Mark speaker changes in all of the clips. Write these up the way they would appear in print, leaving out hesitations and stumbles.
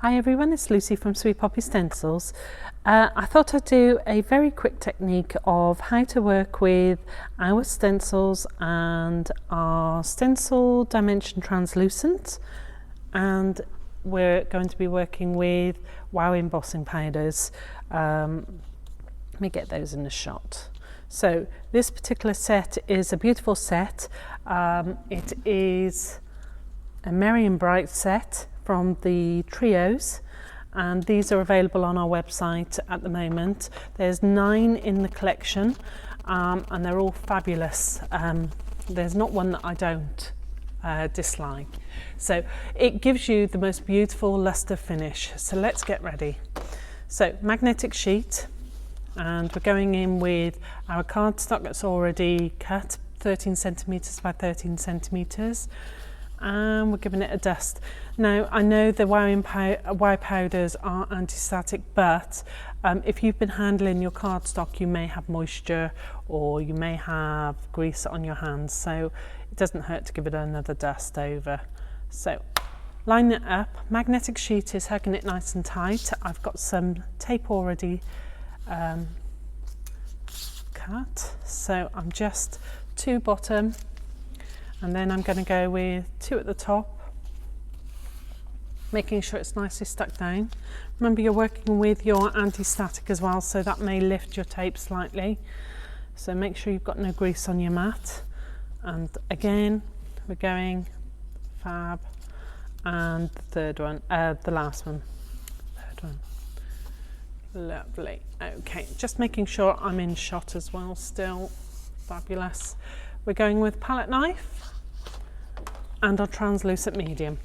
Speaker 1: Hi everyone, it's Lucy from Sweet Poppy Stencils. I thought I'd do a very quick technique of how to work with our stencils and our stencil dimension translucent, and we're going to be working with wow embossing powders. Let me get those in the shot. So this particular set is a beautiful set. It is a Merry and Bright set from the trios, and these are available on our website at the moment. There's 9 in the collection, and they're all fabulous. There's not one that I don't dislike. So it gives you the most beautiful luster finish. So let's get ready. So magnetic sheet, and we're going in with our cardstock that's already cut, 13 centimeters by 13 centimeters. And we're giving it a dust. Now I know the wow powders are anti-static, but if you've been handling your cardstock, you may have moisture or you may have grease on your hands, so it doesn't hurt to give it another dust over. So line it up. Magnetic sheet is hugging it nice and tight. I've got some tape already cut, so I'm just 2 bottom, and then I'm going to go with 2 at the top, making sure it's nicely stuck down. Remember, you're working with your anti-static as well, so that may lift your tape slightly. So make sure you've got no grease on your mat. And again, we're going fab, and the third one, the last one, third one. Lovely. Okay, just making sure I'm in shot as well still. Fabulous. We're going with palette knife and our translucent medium.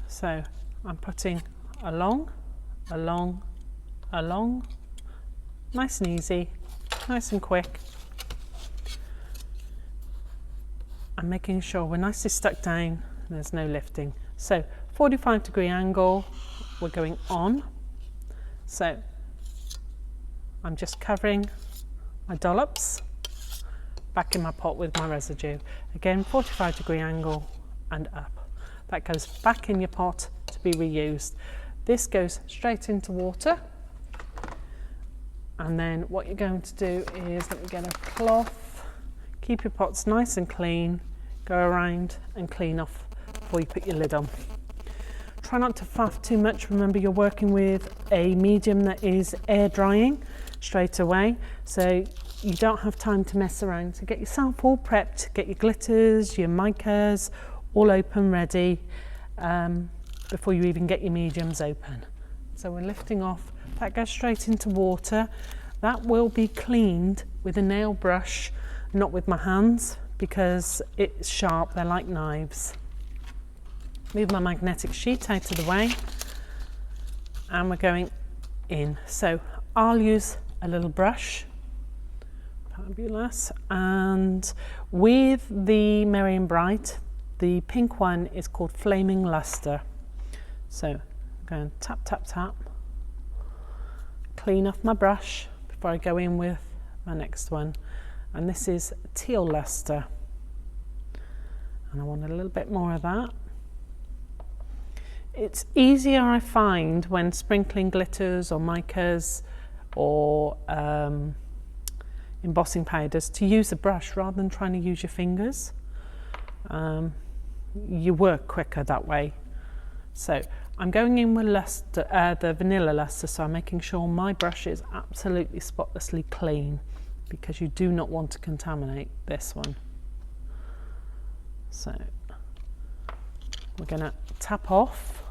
Speaker 1: So I'm putting along, nice and easy, nice and quick. I'm making sure we're nicely stuck down, there's no lifting. So 45-degree angle, we're going on. So I'm just covering my dollops back in my pot with my residue. Again, 45-degree angle and up. That goes back in your pot to be reused. This goes straight into water. And then what you're going to do is, let me get a cloth, keep your pots nice and clean, go around and clean off before you put your lid on. Try not to faff too much. Remember, you're working with a medium that is air drying straight away, so you don't have time to mess around. So get yourself all prepped, get your glitters, your micas all open, ready, before you even get your mediums open. So we're lifting off, that goes straight into water. That will be cleaned with a nail brush, not with my hands, because it's sharp, they're like knives. Move my magnetic sheet out of the way, and we're going in. So I'll use a little brush. Fabulous. And with the Merry and Bright, the pink one is called Flaming Luster. So I'm going tap, tap, tap, clean off my brush before I go in with my next one. And this is Teal Luster. And I want a little bit more of that. It's easier, I find, when sprinkling glitters or micas or embossing powders, to use a brush rather than trying to use your fingers. You work quicker that way. So I'm going in with luster, the vanilla luster, so I'm making sure my brush is absolutely spotlessly clean, because you do not want to contaminate this one. So we're going to tap off,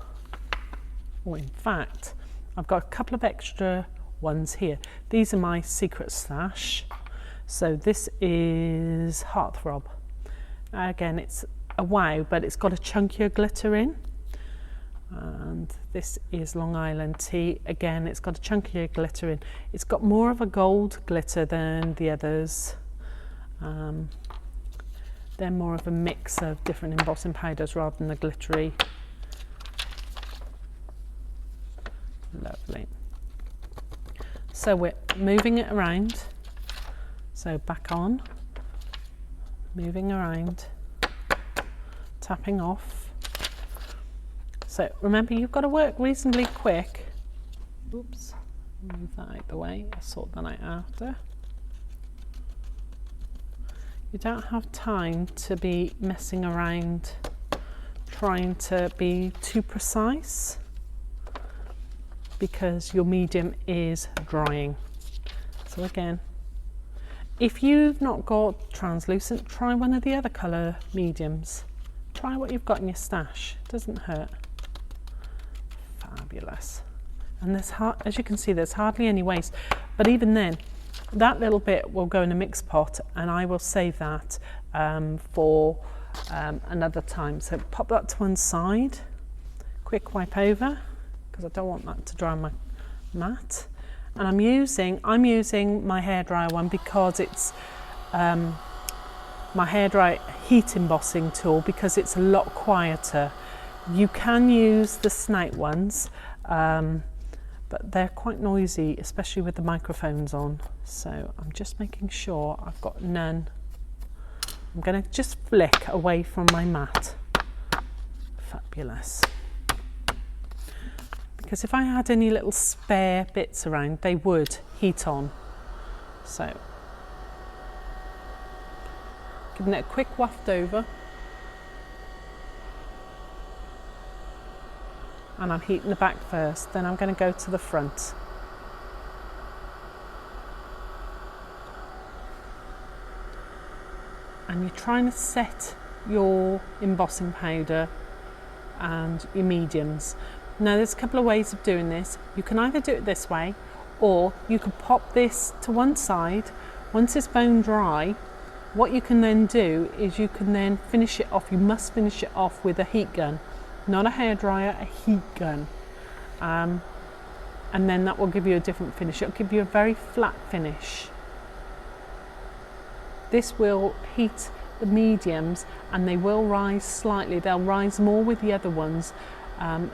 Speaker 1: or in fact I've got a couple of extra ones here. These are my secret stash. So this is Heartthrob. Again, it's a wow, but it's got a chunkier glitter in. And this is Long Island Tea. Again, it's got a chunkier glitter in. It's got more of a gold glitter than the others. They're more of a mix of different embossing powders rather than the glittery. Lovely. So we're moving it around. So back on, moving around, tapping off. So remember, you've got to work reasonably quick. Oops, move that out of the way, I'll sort that out after. You don't have time to be messing around trying to be too precise because your medium is drying. So again, if you've not got translucent, try one of the other colour mediums. Try what you've got in your stash, it doesn't hurt. Fabulous. And there's, as you can see, there's hardly any waste, but even then, that little bit will go in a mix pot and I will save that for another time. So pop that to one side, quick wipe over, because I don't want that to dry on my mat. And I'm using my hairdryer one because it's my hairdryer heat embossing tool, because it's a lot quieter. You can use the snout ones, but they're quite noisy, especially with the microphones on. So I'm just making sure I've got none. I'm going to just flick away from my mat. Fabulous. Because if I had any little spare bits around, they would heat on. So, giving it a quick waft over. And I'm heating the back first, then I'm going to go to the front. And you're trying to set your embossing powder and your mediums. Now there's a couple of ways of doing this. You can either do it this way, or you could pop this to one side. Once it's bone dry, what you can then do is you can then finish it off. You must finish it off with a heat gun. Not a hairdryer, a heat gun. And then that will give you a different finish. It'll give you a very flat finish. This will heat the mediums and they will rise slightly. They'll rise more with the other ones,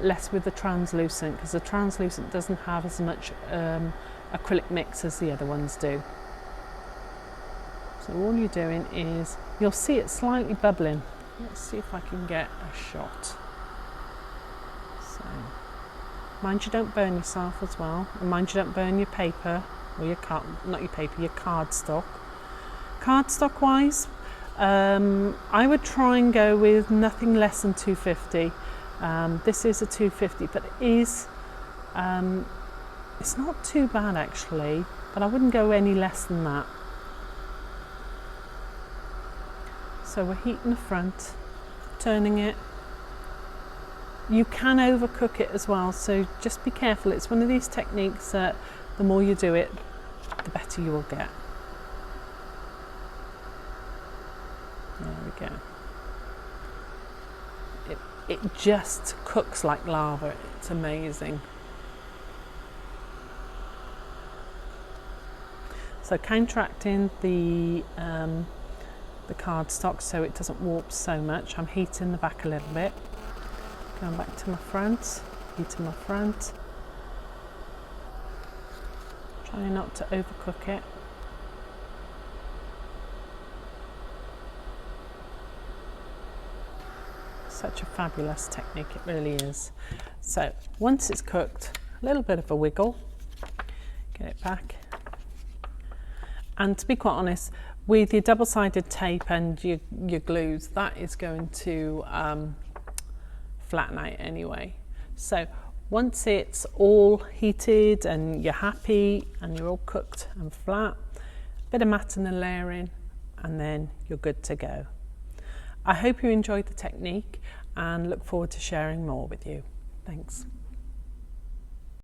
Speaker 1: less with the translucent, because the translucent doesn't have as much acrylic mix as the other ones do. So all you're doing is, you'll see it slightly bubbling. Let's see if I can get a shot. So, mind you don't burn yourself as well, and mind you don't burn your paper, or your not your paper, your cardstock. Cardstock wise, I would try and go with nothing less than 250. This is a 250, but it is, it's not too bad actually, but I wouldn't go any less than that. So we're heating the front, turning it. You can overcook it as well, so just be careful. It's one of these techniques that the more you do it, the better you will get. There we go. It just cooks like lava. It's amazing. So counteracting the cardstock so it doesn't warp so much, I'm heating the back a little bit. Going back to my front, heating my front. Trying not to overcook it. Such a fabulous technique, it really is. So once it's cooked, a little bit of a wiggle, get it back. And to be quite honest, with your double-sided tape and your glues, that is going to flatten out anyway. So once it's all heated and you're happy and you're all cooked and flat, a bit of matting and layering, and then you're good to go. I hope you enjoyed the technique and look forward to sharing more with you. Thanks.